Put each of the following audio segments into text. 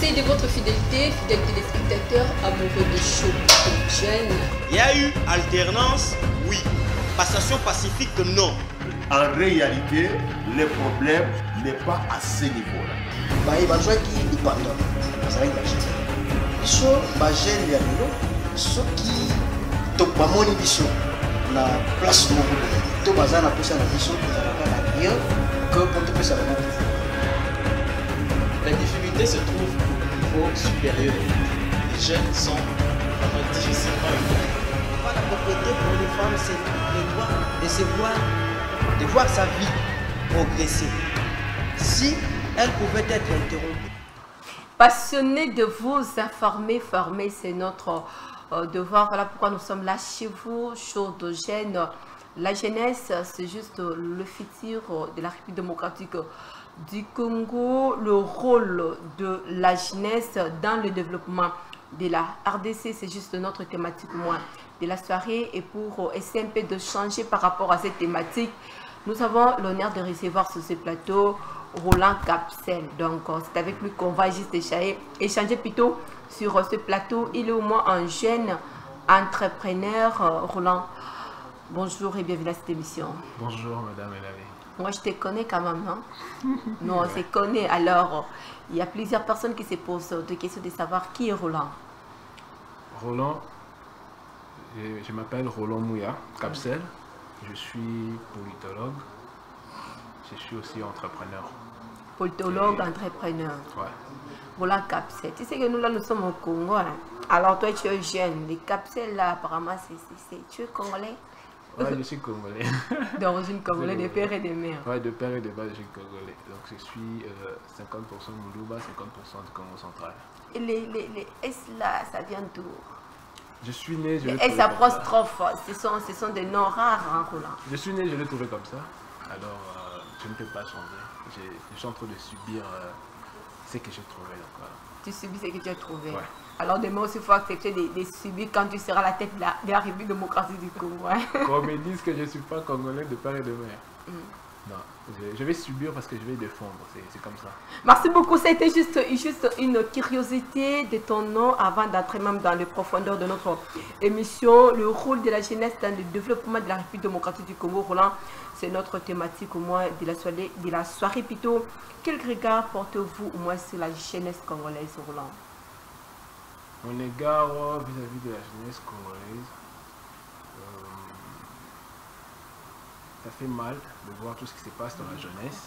Merci de votre fidélité, fidèles téléspectateurs, amoureux de show jeune. Il y a eu alternance, oui. Passation pacifique, non. En réalité, le problème n'est pas à ce niveau-là. Les gens qui sont indépendants, ils sont jeunes, ceux qui sont la place de tout bazar na pesa na biso na bien que pour tout ça. La difficulté se trouve au niveau supérieur. Les jeunes sont vraiment difficilement éduqués. La propriété pour les femmes, c'est le droit de voir sa vie progresser. Si elle pouvait être interrompue. Passionné de vous informer, former, c'est notre devoir. Voilà pourquoi nous sommes là chez vous, chaud de jeunes. La jeunesse, c'est juste le futur de la République démocratique du Congo, le rôle de la jeunesse dans le développement de la RDC, c'est juste notre thématique de la soirée. Et pour essayer un peu de changer par rapport à cette thématique, nous avons l'honneur de recevoir sur ce plateau Roland Capsel. Donc c'est avec lui qu'on va juste échanger plutôt sur ce plateau. Il est au moins un jeune entrepreneur. Roland, bonjour et bienvenue à cette émission. Bonjour madame Elavé. Moi je te connais quand même, non? Non, on se connaît. Alors, il y a plusieurs personnes qui se posent des questions de savoir qui est Roland. Roland, je m'appelle Roland Mouya Capsel. Je suis politologue. Je suis aussi entrepreneur. Politologue, entrepreneur. Ouais. Roland Capsel. Tu sais que nous là, nous sommes au Congo. Hein? Alors toi, tu es jeune. Les Capsel là, apparemment, tu es congolais? Ouais, je suis congolais. D'origine congolaise, de père et de mère. Ouais, de père et de mère, je suis congolais. Donc je suis 50% Moulouba, 50% de Congo central. Et les S là, ça vient d'où? Je suis né, je l'ai Les S trouvé apostrophes, ce sont des noms rares, hein, Roland. Je suis né, je l'ai trouvé comme ça. Alors, je ne peux pas changer. Je suis en train de subir ce que j'ai trouvé. Donc, voilà. Tu subis ce que tu as trouvé. Ouais. Alors demain aussi, il faut accepter de subir quand tu seras à la tête de la République démocratique du Congo. Hein. Qu'on me dise que je ne suis pas congolais de père et de mère. Non, je vais subir parce que je vais défendre, c'est comme ça. Merci beaucoup, c'était juste une curiosité de ton nom avant d'entrer même dans les profondeurs de notre émission. Le rôle de la jeunesse dans le développement de la République démocratique du Congo, Roland, c'est notre thématique au moins de la soirée plutôt. Quel regard portez-vous au moins sur la jeunesse congolaise, Roland? Mon égard vis-à-vis de la jeunesse congolaise, ça fait mal de voir tout ce qui se passe dans la jeunesse.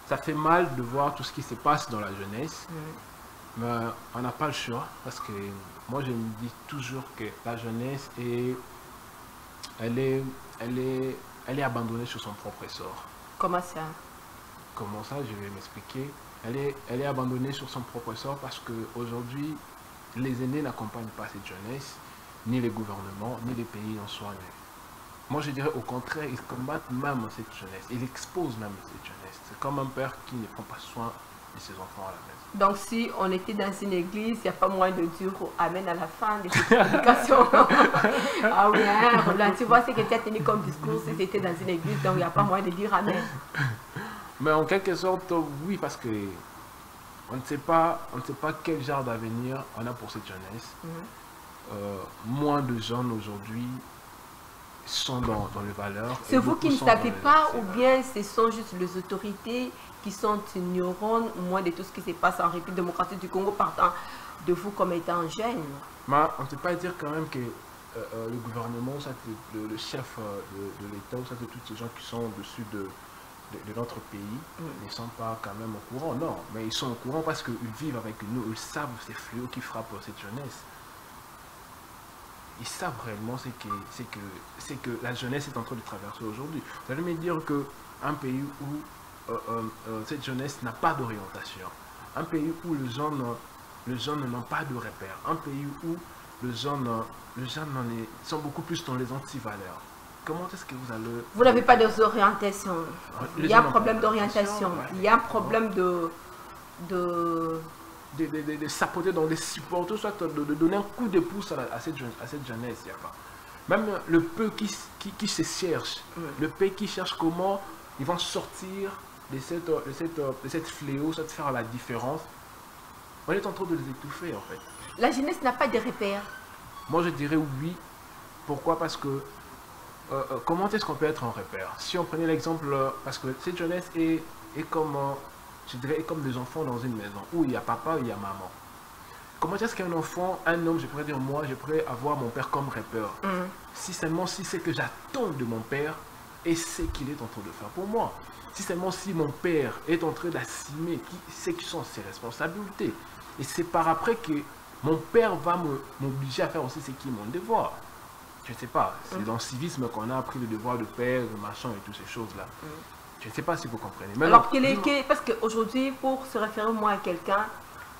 Ça fait mal de voir tout ce qui se passe dans la jeunesse. Mais on n'a pas le choix parce que moi je me dis toujours que la jeunesse elle est abandonnée sur son propre sort. Comment ça? Comment ça? Je vais m'expliquer. Elle est abandonnée sur son propre sort parce qu'aujourd'hui, les aînés n'accompagnent pas cette jeunesse, ni les gouvernements, ni les pays en soi. Moi, je dirais au contraire, ils combattent même cette jeunesse. Ils exposent même cette jeunesse. C'est comme un père qui ne prend pas soin de ses enfants à la maison. Donc, si on était dans une église, il n'y a pas moyen de dire Amen à la fin de cette prédication. Ah oui, hein, Roland, tu vois ce que tu as tenu comme discours si c'était dans une église, donc il n'y a pas moyen de dire Amen. Mais en quelque sorte, oui, parce que on ne sait pas quel genre d'avenir on a pour cette jeunesse. Moins de jeunes aujourd'hui sont dans les valeurs. C'est vous qui ne savez pas ou bien ce sont juste les autorités qui sont ignorantes moins de tout ce qui se passe en République démocratique du Congo partant de vous comme étant jeune? Mais on ne peut pas dire quand même que le gouvernement, ça, le chef de l'État, ça, tous ces gens qui sont au-dessus de notre pays ne sont pas quand même au courant. Non, mais ils sont au courant parce qu'ils vivent avec nous, ils savent ces fléaux qui frappent cette jeunesse. Ils savent réellement ce que la jeunesse est en train de traverser aujourd'hui. Vous allez me dire qu'un pays où cette jeunesse n'a pas d'orientation, un pays où les jeunes n'ont pas de repères, un pays où les jeunes sont beaucoup plus dans les antivaleurs. Comment est-ce que vous allez... Vous n'avez pas d'orientation. Il y a un problème d'orientation. Il y a un problème de sapoter dans les supports, tout ça, de donner un coup de pouce à cette jeunesse. Il y a pas. Même le peu qui se cherche, le peu qui cherche comment ils vont sortir de cette fléau, ça de faire la différence. On est en train de les étouffer en fait. La jeunesse n'a pas de repères. Moi je dirais oui. Pourquoi? Parce que comment est-ce qu'on peut être un repère? Si on prenait l'exemple, parce que cette jeunesse est comme, je dirais, est comme des enfants dans une maison où il y a papa, il y a maman. Comment est-ce qu'un enfant, un homme, je pourrais dire moi, je pourrais avoir mon père comme repère? Si seulement si c'est que j'attends de mon père et c'est qu'il est en train de faire pour moi. Si seulement si mon père est en train d'assumer c'est qui sont ses responsabilités. Et c'est par après que mon père va m'obliger à faire aussi ce qui est mon devoir. Je ne sais pas, c'est dans le civisme qu'on a appris le devoir de père, le machin et toutes ces choses-là. Je ne sais pas si vous comprenez. Mais alors, parce qu'aujourd'hui, pour se référer moi à quelqu'un,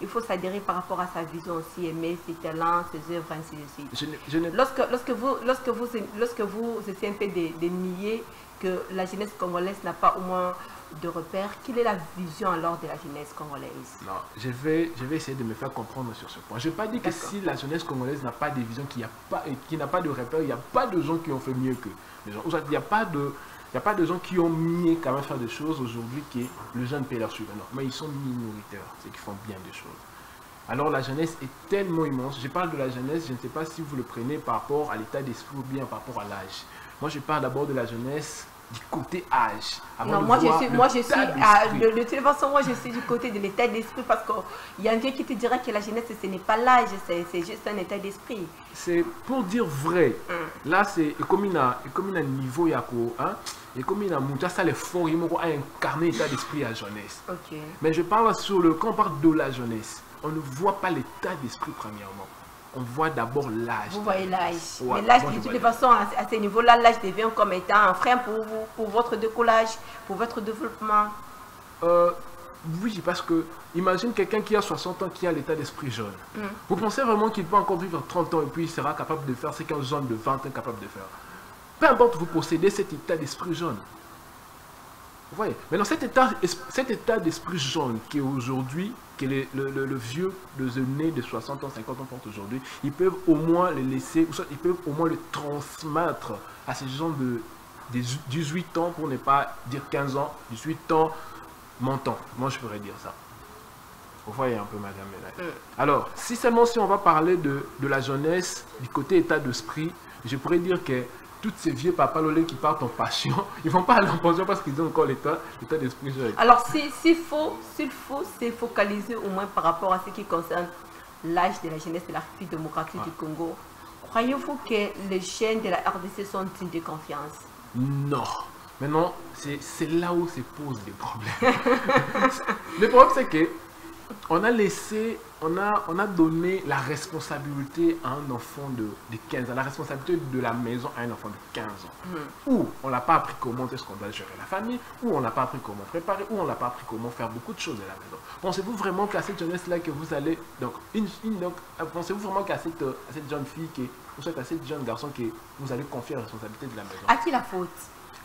il faut s'adhérer par rapport à sa vision aussi, aimer ses talents, ses œuvres, ainsi de suite. Lorsque vous essayez un peu de nier que la jeunesse congolaise n'a pas au moins de repères, quelle est la vision alors de la jeunesse congolaise? Non, je vais essayer de me faire comprendre sur ce point. Je n'ai pas dit que si la jeunesse congolaise n'a pas de vision, qui n'a pas de repères, il n'y a pas de gens qui ont fait mieux que les gens. Il n'y a pas de gens qui ont mieux quand même faire des choses aujourd'hui que les jeunes paient leur suivre. Non, mais ils sont minoritaires, c'est qu'ils font bien des choses. Alors la jeunesse est tellement immense. Je parle de la jeunesse, je ne sais pas si vous le prenez par rapport à l'état d'esprit ou bien par rapport à l'âge. Moi je parle d'abord de la jeunesse du côté âge. Non, moi je suis du côté de l'état d'esprit parce qu'il y a un vieux qui te dira que la jeunesse ce n'est pas l'âge, c'est juste un état d'esprit. C'est pour dire vrai. Là c'est comme un niveau yako, hein. Et comme il a monté ça les forts, il m'a incarné l'état d'esprit à la jeunesse. Mais je parle quand on parle de la jeunesse, on ne voit pas l'état d'esprit premièrement. On voit d'abord l'âge. Vous voyez l'âge. Ouais, mais l'âge, de toute façon, à ce niveau-là, l'âge devient comme étant un frein pour vous, pour votre décollage, pour votre développement. Oui, parce que imagine quelqu'un qui a 60 ans qui a l'état d'esprit jeune. Vous pensez vraiment qu'il peut encore vivre 30 ans et puis il sera capable de faire ce qu'un jeune de 20 ans est capable de faire? Peu importe, vous possédez cet état d'esprit jeune. Vous voyez? Maintenant, cet état d'esprit jaune qui est aujourd'hui, que le vieux, le aîné de 60 ans, 50 ans portent aujourd'hui, ils peuvent au moins le laisser, ils peuvent au moins le transmettre à ces gens de 18 ans, pour ne pas dire 15 ans, 18 ans, montant. Moi, je pourrais dire ça. Vous voyez un peu, madame Ménage. Alors, si seulement si on va parler de la jeunesse, du côté état d'esprit, je pourrais dire que tous ces vieux papas lolés qui partent en passion, ils ne vont pas aller en passion parce qu'ils ont encore l'état d'esprit jeune. Alors, s'il faut se focaliser au moins par rapport à ce qui concerne l'âge de la jeunesse de la République démocratique du Congo, croyez-vous que les jeunes de la RDC sont dignes de confiance? Non. Maintenant, c'est là où se posent des problèmes. Le problème, c'est que on a laissé, on a donné la responsabilité à un enfant de 15 ans, la responsabilité de la maison à un enfant de 15 ans. Ou on n'a pas appris comment est-ce qu'on doit gérer la famille, ou on n'a pas appris comment préparer, ou on n'a pas appris comment faire beaucoup de choses à la maison. Pensez-vous vraiment qu'à cette jeunesse-là que vous allez... Donc, pensez-vous vraiment qu'à cette jeune fille, ou soit à cette jeune garçon que vous allez confier la responsabilité de la maison? À qui la faute?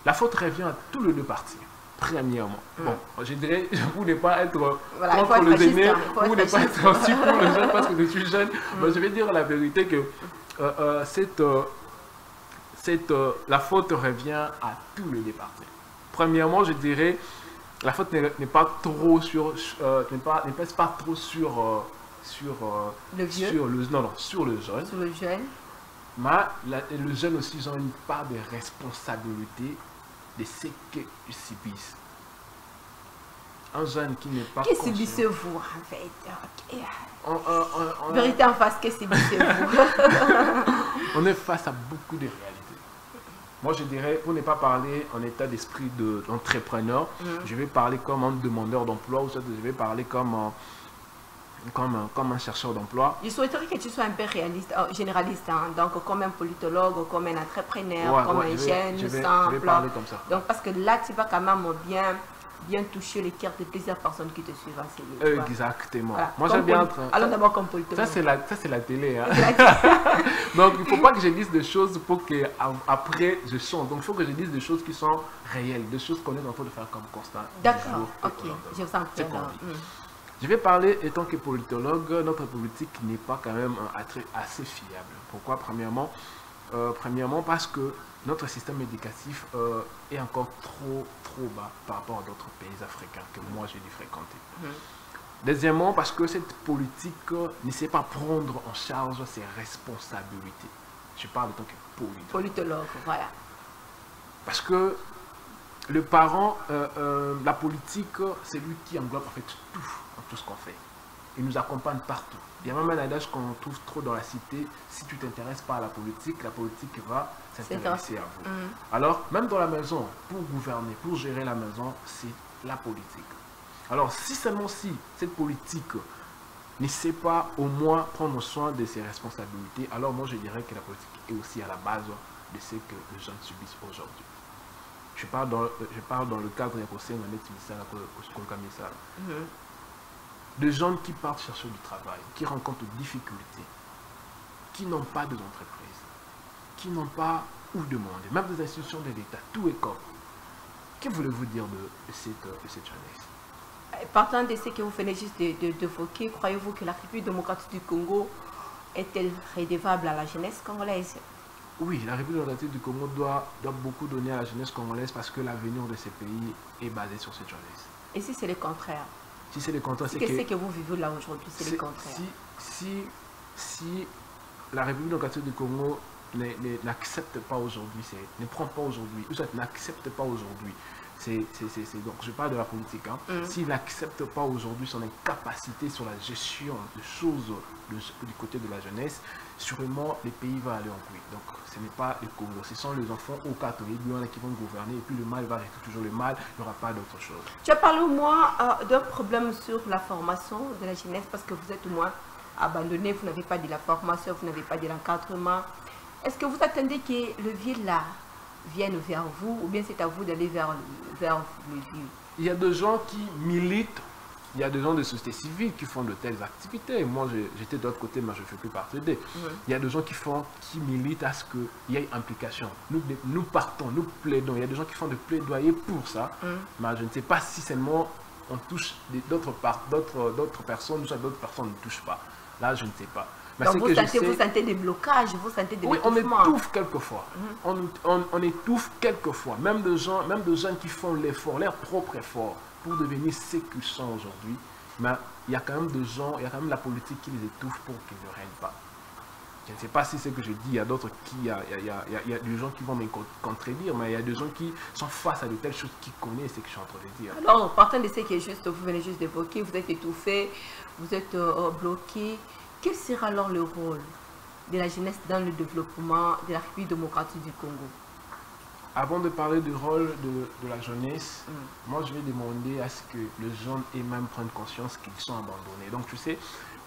La faute revient à tous les deux parties. Premièrement, bon, je dirais, vous ne pas être contre le aîné, vous ne pas être aussi pour le jeune parce que je suis jeune. Mais je vais dire la vérité que la faute revient à tous les deux parties. Premièrement, je dirais, la faute n'est pas trop sur, ne pèse pas trop sur le vieux, sur le jeune. Sur le jeune. Mais le jeune aussi, ils ont une part de responsabilité de ce qu'ils subissent. Un jeune qui n'est pas conscient. Que subissez-vous en fait? Vérité en face, que subissez-vous? On est face à beaucoup de réalités. Moi je dirais, pour ne pas parler en état d'esprit d'entrepreneur, je vais parler comme un demandeur d'emploi, ou soit je vais parler comme un chercheur d'emploi. Je souhaiterais que tu sois un peu réaliste, généraliste, hein? Donc comme un politologue, comme un entrepreneur, comme un jeune, je vais parler comme ça. Donc parce que là, tu vas quand même bien toucher les cœurs de plusieurs personnes qui te suivent. Exactement. Voilà. Moi j'aime bien... Alors d'abord comme politologue. Ça c'est la télé. Hein? Donc il ne faut pas que je dise des choses pour qu'après je chante. Donc il faut que je dise des choses qui sont réelles, des choses qu'on est en train de faire comme constat. D'accord, ok, je vous en prie. Je vais parler, étant que politologue, notre politique n'est pas quand même assez fiable. Pourquoi? Premièrement, parce que notre système éducatif est encore trop bas par rapport à d'autres pays africains que moi j'ai dû fréquenter. Deuxièmement, parce que cette politique ne sait pas prendre en charge ses responsabilités. Je parle en tant que politologue. Politologue, voilà. Parce que le parent, la politique, c'est lui qui englobe en fait tout ce qu'on fait. Il nous accompagne partout. Il y a même un adage qu'on trouve trop dans la cité, si tu t'intéresses pas à la politique va s'intéresser à vous. Alors, même dans la maison, pour gouverner, pour gérer la maison, c'est la politique. Alors, si seulement si cette politique ne sait pas au moins prendre soin de ses responsabilités, alors moi je dirais que la politique est aussi à la base de ce que les jeunes subissent aujourd'hui. Je parle dans le cadre de jeunes qui partent chercher du travail, qui rencontrent des difficultés, qui n'ont pas d'entreprise, qui n'ont pas où demander, même des institutions de l'État, tout est comme. Que voulez-vous dire de cette jeunesse? Partant de ce que vous venez juste d'évoquer, croyez-vous que la République démocratique du Congo est-elle redevable à la jeunesse congolaise? Oui, la République démocratique du Congo doit beaucoup donner à la jeunesse congolaise parce que l'avenir de ces pays est basé sur cette jeunesse. Et si c'est le contraire? Si c'est le contraire, c'est que vous vivez là aujourd'hui, c'est le contraire. Si la République démocratique du Congo n'accepte pas aujourd'hui, ne prend pas aujourd'hui, ou soit n'accepte pas aujourd'hui, donc je parle de la politique, hein. S'il n'accepte pas aujourd'hui son incapacité sur la gestion de choses du côté de la jeunesse, sûrement le pays va aller en couille. Donc ce n'est pas le Congo, ce sont les enfants au catholique qui vont gouverner et puis le mal va rester toujours le mal, il n'y aura pas d'autre chose. Tu as parlé au moins d'un problème sur la formation de la jeunesse parce que vous êtes au moins abandonné, vous n'avez pas de la formation, vous n'avez pas de l'encadrement. Est-ce que vous attendez que le vieux là vienne vers vous ou bien c'est à vous d'aller vers le vieux? Il y a des gens qui militent, il y a des gens de société civile qui font de telles activités. Moi, j'étais de l'autre côté, mais je ne fais plus partie d'eux. Il y a des gens qui militent à ce qu'il y ait implication. Nous partons, nous plaidons. Il y a des gens qui font des plaidoyers pour ça. Mais je ne sais pas si seulement on touche d'autres personnes, ou d'autres personnes ne touchent pas. Là, je ne sais pas. Mais donc vous sentez des blocages, vous sentez des oui, on étouffe quelquefois. On étouffe quelquefois. Même de gens qui font l'effort, leur propre effort, pour devenir ce qu'ils sont aujourd'hui. Mais il y a quand même des gens, il y a quand même la politique qui les étouffe pour qu'ils ne règnent pas. Je ne sais pas si c'est ce que je dis, il y a d'autres il y a des gens qui vont me contredire, mais il y a des gens qui sont face à de telles choses qui connaissent ce que je suis en train de dire. Alors, partant de ce qui est juste, vous venez juste d'évoquer, vous êtes étouffé, vous êtes bloqué. Quel sera alors le rôle de la jeunesse dans le développement de la République démocratique du Congo? Avant de parler du rôle de la jeunesse, moi je vais demander à ce que les jeunes eux-mêmes prennent conscience qu'ils sont abandonnés. Donc tu sais,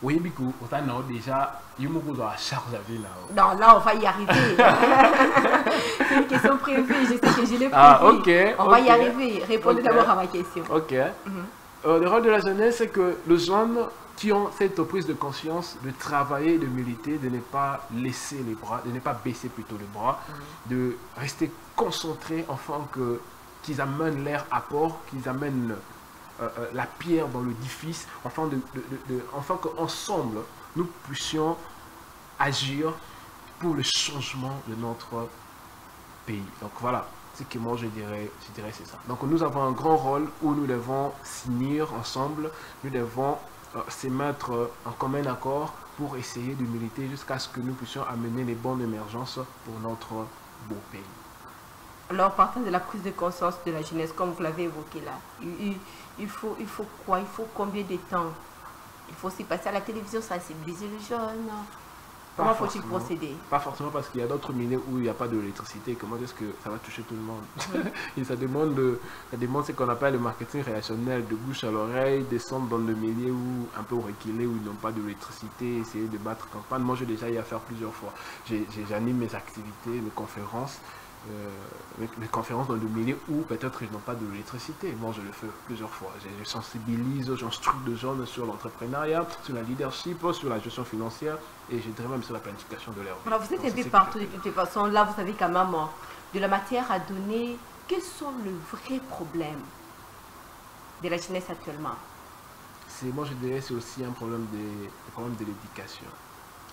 oui, déjà, il y a la charge à vie là. Non, là on va y arriver. C'est une question prévue, je sais que je l'ai prévue. Ah, ok. On va y arriver. Répondez d'abord à ma question. Ok. Le rôle de la jeunesse, c'est que les jeunes qui ont cette prise de conscience de travailler, de militer, de ne pas laisser les bras, de ne pas baisser plutôt les bras, de rester concentrés afin qu'ils amènent leur apport, qu'ils amènent la pierre dans l'édifice, afin qu'ensemble nous puissions agir pour le changement de notre pays. Donc voilà, ce que moi je dirais c'est ça. Donc nous avons un grand rôle où nous devons s'unir ensemble, nous devons se mettre en commun accord pour essayer de militer jusqu'à ce que nous puissions amener les bonnes émergences pour notre beau pays. Alors, partant de la prise de conscience de la jeunesse, comme vous l'avez évoqué là, il faut quoi? Il faut combien de temps? Il faut aussi passer à la télévision, sensibiliser les jeunes. Comment faut-il procéder? Pas forcément, parce qu'il y a d'autres milieux où il n'y a pas d'électricité. Comment est-ce que ça va toucher tout le monde? Et ça demande ce qu'on appelle le marketing réactionnel, de bouche à l'oreille, descendre dans le milieu où un peu reculé, où ils n'ont pas d'électricité, essayer de battre campagne. Moi, j'ai déjà eu à faire plusieurs fois. J'anime mes activités, mes conférences dans le milieu où peut-être ils n'ont pas d'électricité. Moi, je le fais plusieurs fois. Je sensibilise, j'instruis des jeunes sur l'entrepreneuriat, sur la leadership, sur la gestion financière et je dirais même sur la planification de leur vie. Alors, vous êtes un peu partout de toute façon. Là, vous avez quand même de la matière à donner. Quels sont les vrais problèmes de la jeunesse actuellement? Moi, je dirais que c'est aussi un problème de l'éducation.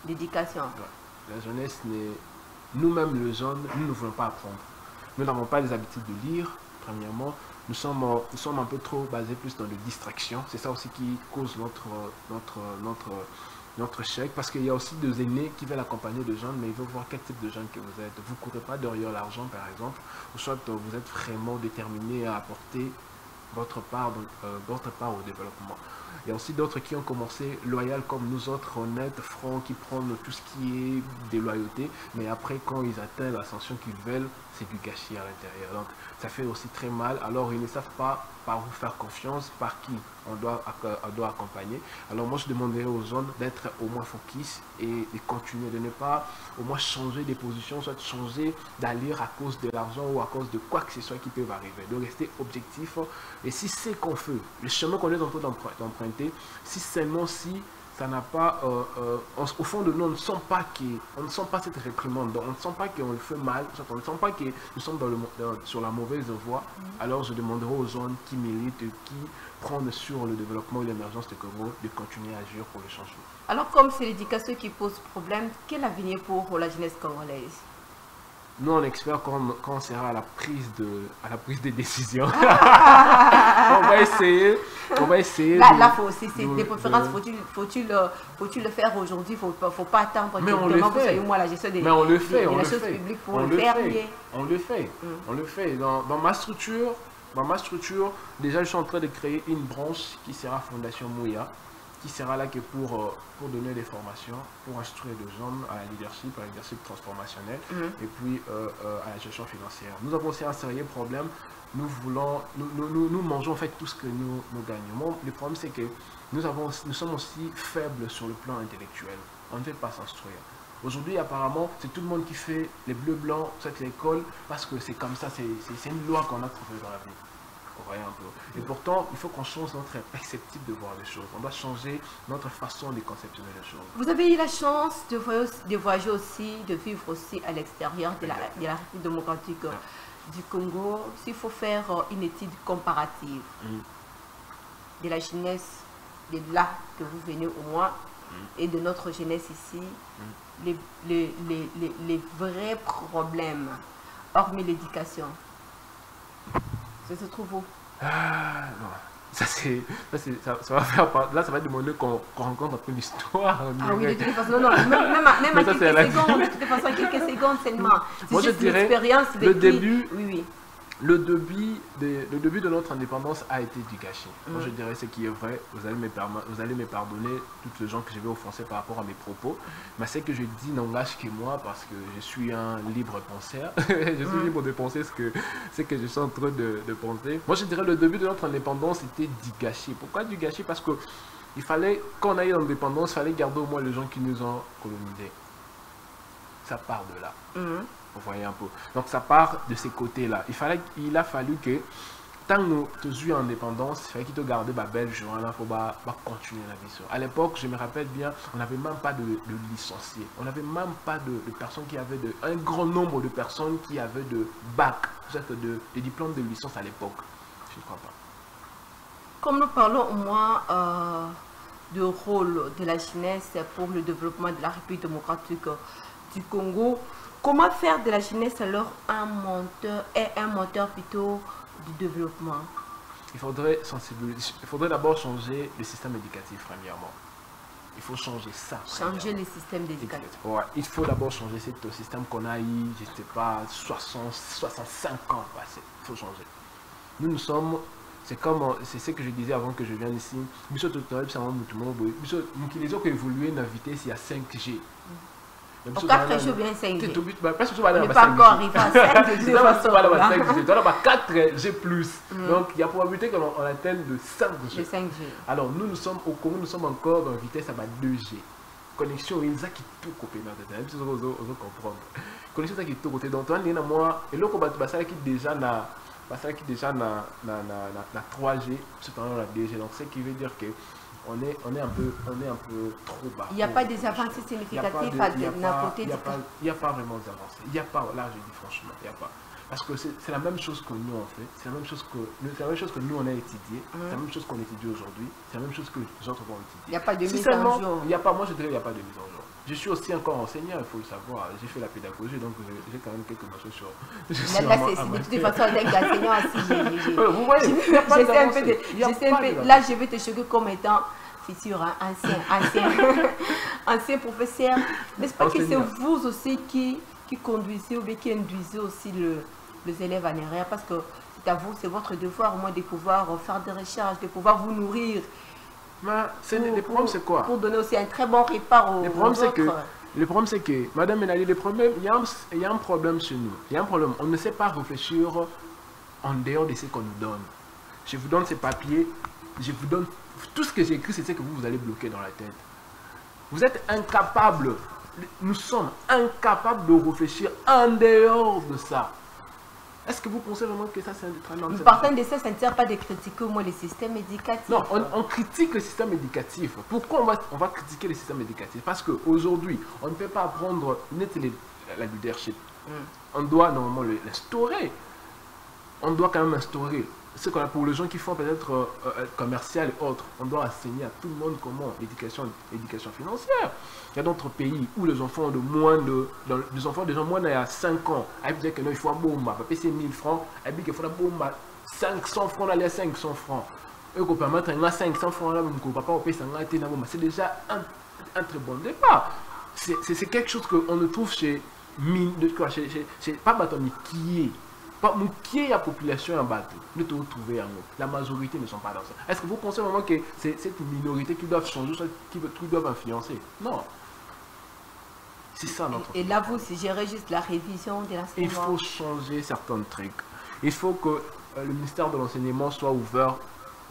L'éducation. Ouais. La jeunesse n'est... Nous-mêmes, les jeunes, nous ne voulons pas apprendre. Nous n'avons pas les habitudes de lire, premièrement, nous sommes un peu trop basés plus dans les distractions. C'est ça aussi qui cause notre échec, parce qu'il y a aussi des aînés qui veulent accompagner des jeunes, mais ils veulent voir quel type de jeunes que vous êtes. Vous ne courez pas derrière l'argent, par exemple, ou soit vous êtes vraiment déterminé à apporter votre part au développement. Il y a aussi d'autres qui ont commencé loyaux comme nous autres, honnêtes, francs, qui prennent tout ce qui est déloyauté, mais après quand ils atteignent l'ascension qu'ils veulent, c'est du gâchis à l'intérieur. Donc ça fait aussi très mal. Alors ils ne savent pas par où faire confiance, par qui on doit accompagner. Alors moi je demanderais aux jeunes d'être au moins focus et de continuer, de ne pas au moins changer des positions, soit changer d'allure à cause de l'argent ou à cause de quoi que ce soit qui peut arriver. De rester objectif. Et si c'est qu'on fait, le chemin qu'on est en train d'emprunter, si seulement si ça n'a pas, au fond de nous, on ne sent pas cette réprimande, on ne sent pas qu'on le fait mal, on ne sent pas que nous sommes sur la mauvaise voie. Alors je demanderai aux gens qui militent, qui prennent sur le développement et l'émergence de Congo, de continuer à agir pour le changement. Alors comme c'est l'éducation qui pose problème, quel avenir pour la jeunesse congolaise? Nous, on espère quand on sera à la prise de décision. on va essayer. Là, c'est des préférences. Faut-il le faire aujourd'hui? Faut pas attendre que demain vous soyez moi la gestion des choses publiques pour le faire. On le fait. Dans ma structure, déjà, je suis en train de créer une branche qui sera Fondation Mouya, qui sera là que pour donner des formations, pour instruire des jeunes à la leadership transformationnel, et puis à la gestion financière. Nous avons aussi un sérieux problème. Nous mangeons en fait tout ce que nous gagnons. Le problème, c'est que nous sommes aussi faibles sur le plan intellectuel. On ne veut pas s'instruire. Aujourd'hui, apparemment, c'est tout le monde qui fait les bleus blancs, cette l'école, parce que c'est comme ça, c'est une loi qu'on a trouvée dans la vie. Un peu. Et pourtant, il faut qu'on change notre perspective de voir les choses. On doit changer notre façon de conceptionner les choses. Vous avez eu la chance de voyager aussi, de vivre aussi à l'extérieur de la République démocratique du Congo. S'il faut faire une étude comparative de la jeunesse de là que vous venez au moins et de notre jeunesse ici, les vrais problèmes, hormis l'éducation, ça se trouve où? Non. Ça va faire là, ça va demander qu'on rencontre un peu l'histoire. Ah oui, de toute façon, non, même à quelques secondes seulement. Moi, je dirais l'expérience le début de notre indépendance a été du gâchis. Moi, je dirais ce qui est vrai. Vous allez me pardonner toutes les gens que je vais offenser par rapport à mes propos. Mais ce que je dis n'engage que moi parce que je suis un libre penseur. Je suis libre de penser ce que je suis en train de penser. Moi, je dirais le début de notre indépendance était du gâchis. Pourquoi du gâchis? Parce que il fallait, quand on a eu l'indépendance, il fallait garder au moins les gens qui nous ont colonisés. Ça part de là. Vous voyez un peu. Donc ça part de ces côtés-là. Il a fallu que, tant que nous avons eu indépendance, il fallait qu'il te garde ma belle journée, il faut continuer la vie. À l'époque, je me rappelle bien, on n'avait même pas de licenciés. On n'avait même pas de personnes qui avaient un grand nombre de personnes qui avaient de bac, de diplômes de licence à l'époque. Je ne crois pas. Comme nous parlons au moins du rôle de la jeunesse pour le développement de la République démocratique du Congo, comment faire de la jeunesse alors un moteur plutôt du développement? Il faudrait sensibiliser. Il faudrait d'abord changer le système éducatif premièrement. Il faut changer ça. Changer le système éducatif. Ouais, il faut d'abord changer ce système qu'on a eu, je ne sais pas, 65 ans passés. Il faut changer. Nous sommes, c'est ce que je disais avant que je vienne ici. Nous sommes évolué dans la vitesse, il y a 5G. Au 4G ou bien 5G. On n'est pas encore arrivé à 5G. Donc 4G+. Donc il y a probabilité qu'on atteigne de 5G. Alors nous sommes au Congo, nous sommes encore dans la vitesse à 2G. Connexion, il y a qui tout coupé dans le temps. Vous comprendre. Connexion qui tout côté. Donc toi, il y a moi, et là, qui déjà na 3G, c'est dans la 2G. Donc ce qui veut dire que on est un peu trop bas. Il n'y a pas des avancées significatives à côté du temps. Il n'y a pas vraiment d'avancées. Il n'y a pas, là je dis franchement, il n'y a pas. Parce que c'est la même chose que nous on fait, c'est la même chose que nous on a étudié, c'est la même chose qu'on étudie aujourd'hui, c'est la même chose que les autres vont étudier. Il n'y a pas de mise en jour. Moi je dirais qu'il n'y a pas de mise en jour. Je suis aussi encore enseignant, il faut le savoir. J'ai fait la pédagogie, donc j'ai quand même quelques notions sur... Là, c'est de toute façon, avec l'enseignant aussi, vous voyez, il n'y a pas d'avancée. Là, je vais te choquer comme étant futur, hein, ancien professeur. N'est-ce pas que c'est vous aussi qui conduisez ou bien qui induisez aussi les élèves en erreur? Parce que c'est à vous, c'est votre devoir au moins de pouvoir faire des recherches, de pouvoir vous nourrir. Le problème, c'est quoi? Pour donner aussi un très bon repas aux autres. Le problème, c'est que, Madame Menali, il y a un problème chez nous. Il y a un problème. On ne sait pas réfléchir en dehors de ce qu'on nous donne. Je vous donne ces papiers, je vous donne... Tout ce que j'ai écrit, c'est ce que vous allez bloquer dans la tête. Vous êtes incapables, nous sommes incapables de réfléchir en dehors de ça. Est-ce que vous pensez vraiment que ça, c'est un très normal? Partant de ça, ça ne sert pas de critiquer au moins le système éducatif. Non, on critique le système éducatif. Pourquoi on va critiquer le système éducatif? Parce qu'aujourd'hui, on ne peut pas apprendre la leadership. On doit normalement l'instaurer. On doit quand même instaurer. C'est pour les gens qui font peut-être commercial et autres, on doit enseigner à tout le monde comment l'éducation financière. Il y a d'autres pays où les enfants de moins de... Les enfants de gens moins de 5 ans, ils disent que non, il faut un bon map, payer 1000 francs, ils disent qu'il faut un bon map, 500 francs, aller à 500 francs. Et qu'on peut mettre 500 francs là, c'est déjà un très bon départ. C'est quelque chose qu'on ne trouve chez pas Batoni, qui est. Qui est la population en bateau? Ne te retrouver en haut. La majorité ne sont pas dans ça. Est-ce que vous pensez vraiment que c'est cette minorité qui doivent changer, qui doivent influencer? Non. C'est ça notre... Et là, vous suggérez juste la révision de l'enseignement? Il faut changer certains trucs. Il faut que le ministère de l'enseignement soit ouvert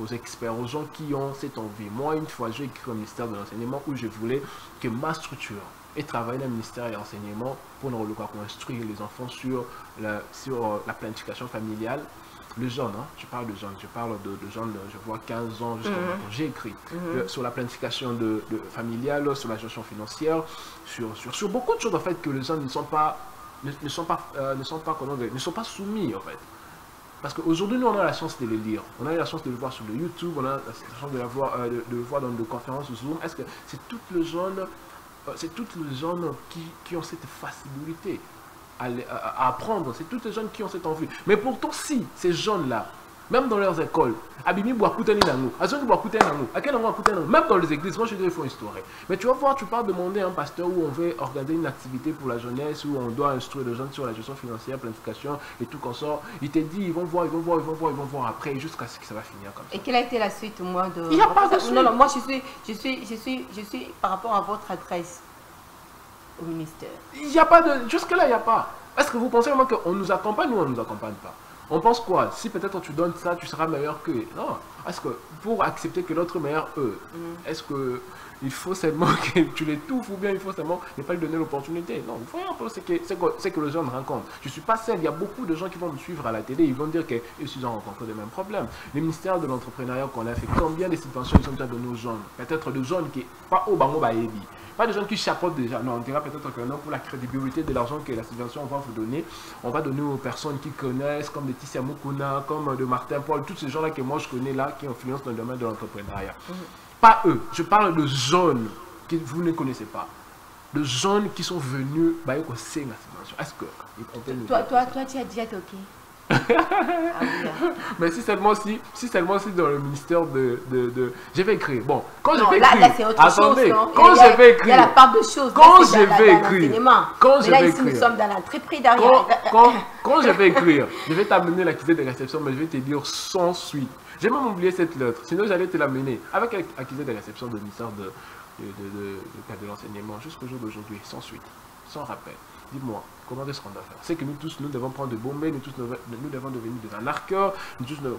aux experts, aux gens qui ont cette envie. Moi, une fois, j'ai écrit au ministère de l'enseignement où je voulais que ma structure et travailler dans le ministère de l'enseignement pour construire les enfants sur la planification familiale. Les jeunes, hein, je parle de jeunes, je parle de jeunes, je vois 15 ans jusqu'à maintenant. J'ai écrit sur la planification familiale, sur la gestion financière, sur beaucoup de choses en fait que les jeunes ne sont pas soumis en fait. Parce qu'aujourd'hui, nous, on a la chance de les lire. On a la chance de le voir sur le YouTube, on a la chance de le voir dans des conférences Zoom. Est-ce que c'est toutes les jeunes... C'est toutes les jeunes qui ont cette facilité à apprendre. C'est toutes les jeunes qui ont cette envie. Mais pourtant, si ces jeunes-là, même dans leurs écoles, même dans les églises, moi je dirais qu'il faut instaurer. Mais tu vas voir, tu pars demander à un pasteur où on veut organiser une activité pour la jeunesse, où on doit instruire les jeunes sur la gestion financière, planification et tout comme ça. Il te dit, ils vont voir après, jusqu'à ce que ça va finir comme ça. Et quelle a été la suite, moi, de... Il n'y a pas de suite. Non, moi je suis par rapport à votre adresse au ministère. Il n'y a pas de... Jusque-là, il n'y a pas. Est-ce que vous pensez vraiment qu'on nous accompagne ou on ne nous accompagne pas? On pense quoi? Si peut-être tu donnes ça, tu seras meilleur qu'eux. Non. Est-ce que pour accepter que l'autre est meilleur eux, est-ce que il faut seulement que tu les touffes ou bien il faut seulement ne pas lui donner l'opportunité? Non, il faut un peu ce que les gens rencontrent. Je ne suis pas seul, il y a beaucoup de gens qui vont me suivre à la télé, ils vont dire qu'ils ont rencontré les mêmes problèmes. Le ministère de l'entrepreneuriat qu'on a fait, combien de subventions ils sont déjà donnés aux jeunes? Peut-être de jeunes qui pas au bango baébi. Pas de gens qui chapeautent déjà. Non, on dira peut-être que non, pour la crédibilité de l'argent que la subvention on va vous donner, on va donner aux personnes qui connaissent, comme de Tissia Mukuna, comme de Martin Paul, tous ces gens-là que moi je connais là, qui influencent dans le domaine de l'entrepreneuriat. Pas eux. Je parle de jeunes que vous ne connaissez pas. De jeunes qui sont venus, bah, ils connaissent la subvention. Est-ce que... Toi, tu as déjà toqué. Mais si seulement si dans le ministère de je vais écrire. Bon, quand non, je vais écrire. Là, c'est autre chose. Non? Quand je vais écrire. Il y a la part de choses. Quand je vais écrire. Quand je vais écrire. Nous sommes dans l'entrepreneuriat. Quand je vais écrire, je vais t'amener l'accusé de réception, mais je vais te dire sans suite. J'ai même oublié cette lettre. Sinon, j'allais te l'amener avec l'accusé de réception de ministère de l'enseignement jusqu'au jour d'aujourd'hui, sans suite, sans rappel. Dis-moi, comment est-ce qu'on doit faire? C'est que nous tous, nous devons prendre de bombes, nous devons devenir des anarcheurs.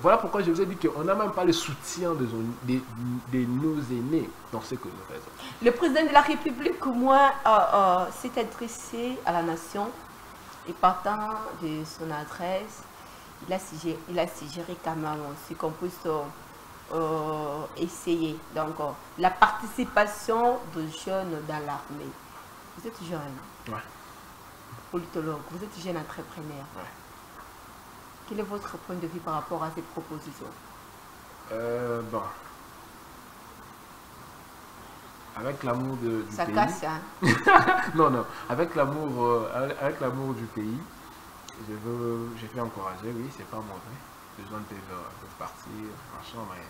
Voilà pourquoi je vous ai dit qu'on n'a même pas le soutien de nos aînés dans ce que nous faisons. Le président de la République, moi, s'est adressé à la nation et partant de son adresse, il a suggéré quand même aussi qu'on puisse essayer. Donc, la participation de jeunes dans l'armée. Vous êtes jeune. Ouais. Politologue, vous êtes jeune entrepreneur. Ouais. Quel est votre point de vue par rapport à cette proposition? Bon. avec l'amour du Ça pays. casse, hein. Non, non, avec l'amour du pays, je vais encourager, oui, c'est pas mauvais. Les gens peuvent partir, machin, mais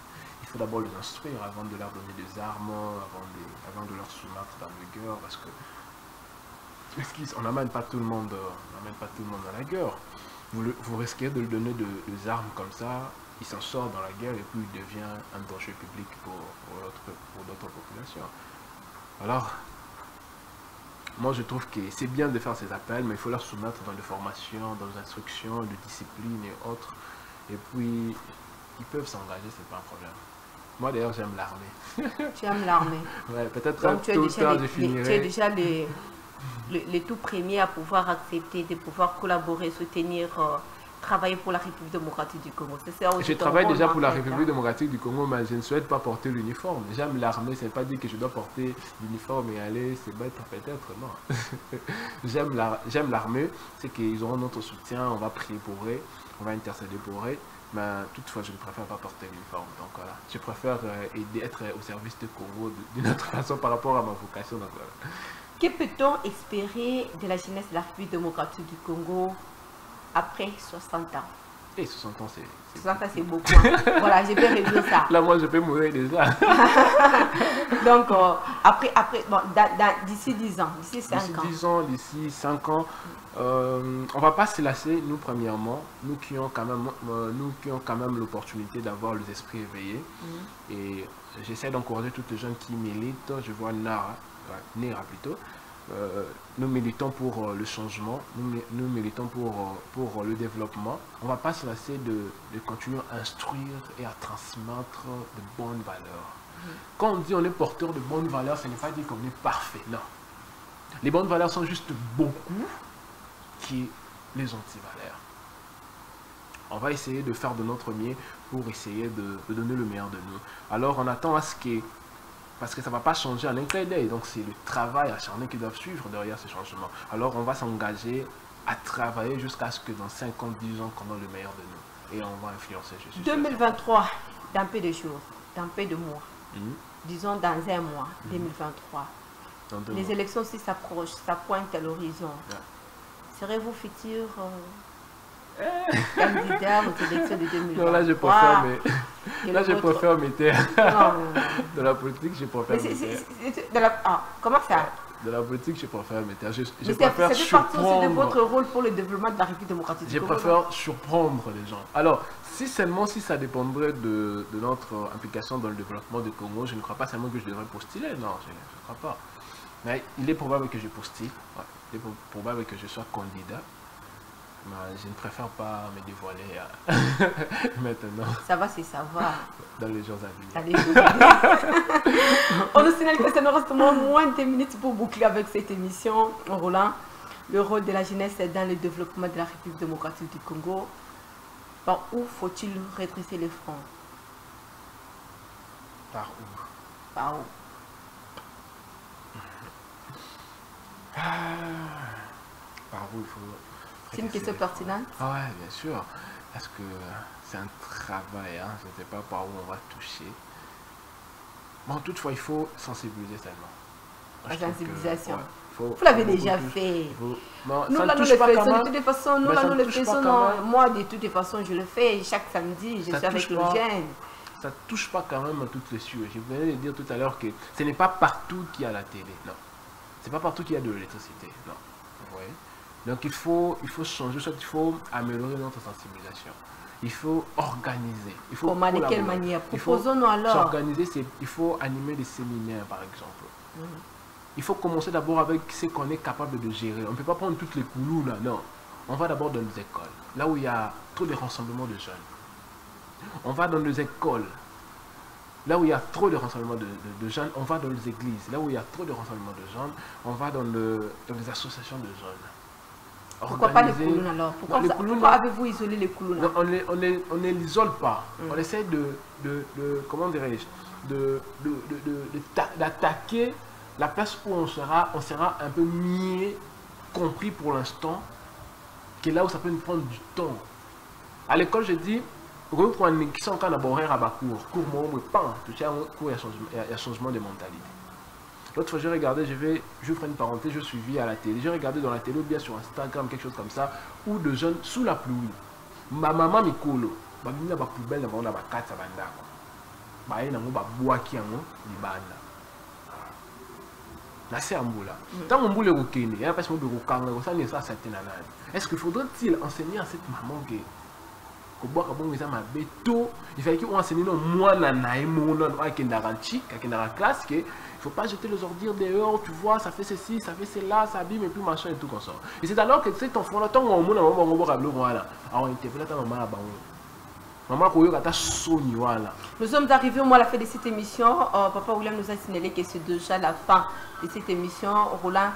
il faut d'abord les instruire avant de leur donner des armes, avant de leur soumettre dans le guerre, parce que on n'amène pas tout le monde, dans la guerre. Vous risquez de lui donner des armes comme ça, il s'en sort dans la guerre et puis il devient un danger public pour d'autres populations. Alors, moi je trouve que c'est bien de faire ces appels, mais il faut leur soumettre dans des formations, dans des instructions, de discipline et autres. Et puis, ils peuvent s'engager, c'est pas un problème. Moi d'ailleurs j'aime l'armée. Tu aimes l'armée. Ouais, peut-être Donc tu es déjà, je finirai. tu es déjà les tout premiers à pouvoir accepter, de pouvoir collaborer, soutenir, travailler pour la République démocratique du Congo. Je travaille déjà pour la République démocratique du Congo, mais je ne souhaite pas porter l'uniforme. J'aime l'armée, ça ne veut pas dire que je dois porter l'uniforme et aller se battre peut-être, non. J'aime l'armée, c'est qu'ils auront notre soutien, on va prier pour eux, on va intercéder pour eux. Mais toutefois, je ne préfère pas porter l'uniforme. Donc voilà, je préfère être au service du Congo d'une autre façon par rapport à ma vocation. Donc, voilà. Que peut-on espérer de la jeunesse de la République démocratique du Congo après 60 ans? Et 60 ans, c'est 60 ans, c'est beaucoup. Hein. Voilà, je peux réduire ça. Là, moi, je peux mourir déjà. Donc, bon, d'ici 10 ans, d'ici 5 ans. D'ici 10 ans, d'ici 5 ans, on ne va pas se lasser, nous, premièrement, nous qui avons quand même l'opportunité d'avoir les esprits éveillés. Et j'essaie d'encourager toutes les jeunes qui militent. Je vois Nera plutôt. Nous militons pour le changement, nous militons pour le développement. On ne va pas se lasser de continuer à instruire et à transmettre de bonnes valeurs. Quand on dit on est porteur de bonnes valeurs, ce n'est pas dire qu'on est parfait, non. Les bonnes valeurs sont juste beaucoup qui est les anti-valeurs. On va essayer de faire de notre mieux pour essayer de donner le meilleur de nous. Alors on attend à ce que, parce que ça ne va pas changer en un clin d'œil, donc c'est le travail acharné qui doit suivre derrière ce changement. Alors on va s'engager à travailler jusqu'à ce que dans 5 ans, 10 ans, qu'on ait le meilleur de nous. Et on va influencer, je suis 2023, dans peu de jours, dans peu de mois, disons dans un mois, 2023. Les élections aussi s'approchent, ça pointe à l'horizon. Serez-vous futur candidat aux élections de 2023? Non, là je préfère mes terres. De la politique, je préfère mes terres. Comment ça? De la politique, je préfère mes terres. Je préfère surprendre. C'est partie aussi de votre rôle pour le développement de la République démocratique du Congo. Je préfère surprendre les gens. Alors, si ça dépendrait de notre implication dans le développement du Congo, je ne crois pas seulement que je devrais postuler. Non, je ne crois pas. Mais il est probable que je postule. Ouais. Il est probable que je sois candidat. Mais je ne préfère pas me dévoiler maintenant. Ça va se savoir. Dans les jours à venir. On nous signale que ça nous reste moins de 10 minutes pour boucler avec cette émission. Roland, le rôle de la jeunesse dans le développement de la République démocratique du Congo. Par où faut-il redresser les fronts? Par où? Par où? Par où il faut... C'est une question pertinente. Ah ouais, bien sûr. Parce que c'est un travail, hein. Je ne sais pas par où on va toucher. Bon, toutefois, il faut sensibiliser seulement. La sensibilisation. Vous l'avez déjà fait. Nous, là, nous le faisons. De toutes les façons, nous, là, nous le faisons. Moi, de toutes les façons, je le fais. Chaque samedi, je suis avec le jeune. Ça ne touche pas quand même à toutes les sujets. Je venais de dire tout à l'heure que ce n'est pas partout qu'il y a la télé. Non. Ce n'est pas partout qu'il y a de l'électricité. Non. Vous voyez? Donc il faut changer, il faut améliorer notre sensibilisation. Il faut organiser. Il faut comment, de quelle manière? Proposons-nous alors. S'organiser, il faut animer des séminaires par exemple. Il faut commencer d'abord avec ce qu'on est capable de gérer. On ne peut pas prendre toutes les coulous là, non. On va d'abord dans les écoles, là où il y a trop de rassemblements de jeunes. On va dans les écoles, là où il y a trop de rassemblements de jeunes. On va dans les églises, là où il y a trop de rassemblements de jeunes. On va dans les associations de jeunes. Pourquoi pas les Koulouna alors? Pourquoi avez-vous isolé les Koulouna? On ne les isole pas. On essaie comment dirais-je, d'attaquer la place où on sera un peu mieux compris pour l'instant, que là où ça peut nous prendre du temps. À l'école, je dis, qui sont encore d'abord à bas cours, il y a changement de mentalité. L'autre fois, j'ai regardé, je ferai une parenthèse, je suivis à la télé. J'ai regardé dans la télé ou bien sur Instagram, quelque chose comme ça, où de jeunes sous la pluie. Ma maman mikolo, ma bimina ba poubelle na ba kata bandako. Ba ye na mo ba boaki yango libanda. Na se ambula. Tant on boule kokene, il y a pas mo be kokanga, ko ça ne ça certain nani. Est-ce qu'il faudrait-il enseigner à cette maman que koboaka bongo eza mabe to il fallait qu'on enseigne non mwana na emona no akenda ranchi akenda classe que il faut pas jeter les ordures dehors, tu vois, ça fait ceci, ça fait cela, ça abîme et puis machin et tout comme ça. Et c'est alors que cet enfant là tant on mona maman bongo kablo voilà. Alors interpellé ta maman là bango. Maman koyo kata soni voilà. Nous sommes arrivés au mois à la fin de cette émission. Papa William nous a signalé que c'est déjà la fin de cette émission. Roland,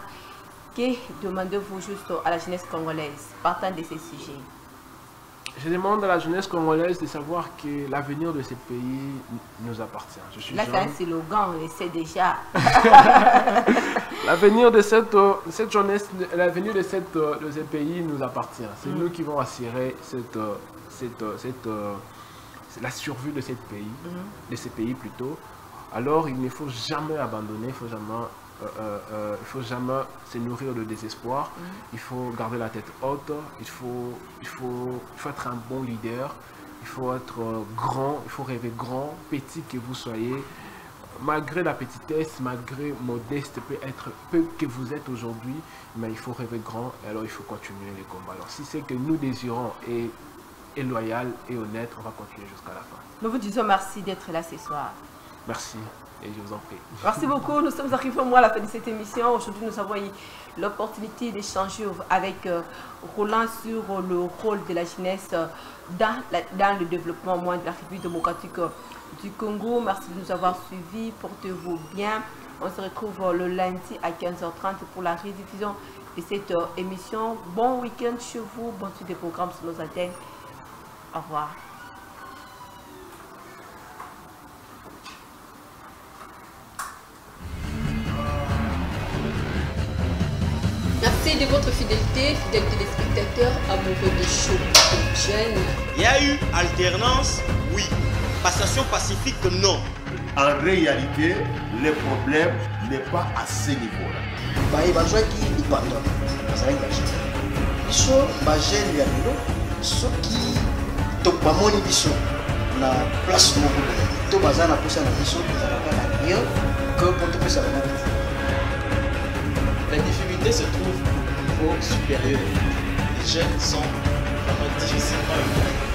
que demandez-vous juste à la jeunesse congolaise partant de ces sujets? Je demande à la jeunesse congolaise de savoir que l'avenir de ce pays nous appartient. Je suis là, c'est un slogan, on le sait déjà. L'avenir de cette jeunesse, l'avenir de ce pays nous appartient. C'est nous qui vont assurer la survie de, de ces pays plutôt. Alors, il ne faut jamais abandonner, il faut jamais se nourrir de désespoir. Il faut garder la tête haute. Il faut être un bon leader. Il faut être grand. Il faut rêver grand, petit que vous soyez. Malgré la petitesse, malgré modeste peu que vous êtes aujourd'hui, mais il faut rêver grand. Et alors, il faut continuer les combats. Alors, si c'est que nous désirons est loyal et honnête, on va continuer jusqu'à la fin. Nous vous disons merci d'être là ce soir. Merci. Et je vous en prie. Merci beaucoup. Nous sommes arrivés au mois à la fin de cette émission. Aujourd'hui, nous avons eu l'opportunité d'échanger avec Roland sur le rôle de la jeunesse dans le développement de la République démocratique du Congo. Merci de nous avoir suivis. Portez-vous bien. On se retrouve le lundi à 15h30 pour la rediffusion de cette émission. Bon week-end chez vous. Bon suite des programmes sur nos antennes. Au revoir. Merci de votre fidélité, fidèles téléspectateurs, amoureux de show et jeunes. Il y a eu alternance, oui. Passation pacifique, non. En réalité, le problème n'est pas à ce niveau-là. baye bazwaki lipanda bazalaki bagene biso bagene ya lelo soki bamoni biso na place moko to baza na posa na biso ezalaka na rien que pour topesa bango. La difficulté se trouve au niveau supérieur. Les jeunes sont vraiment difficilement éduqués.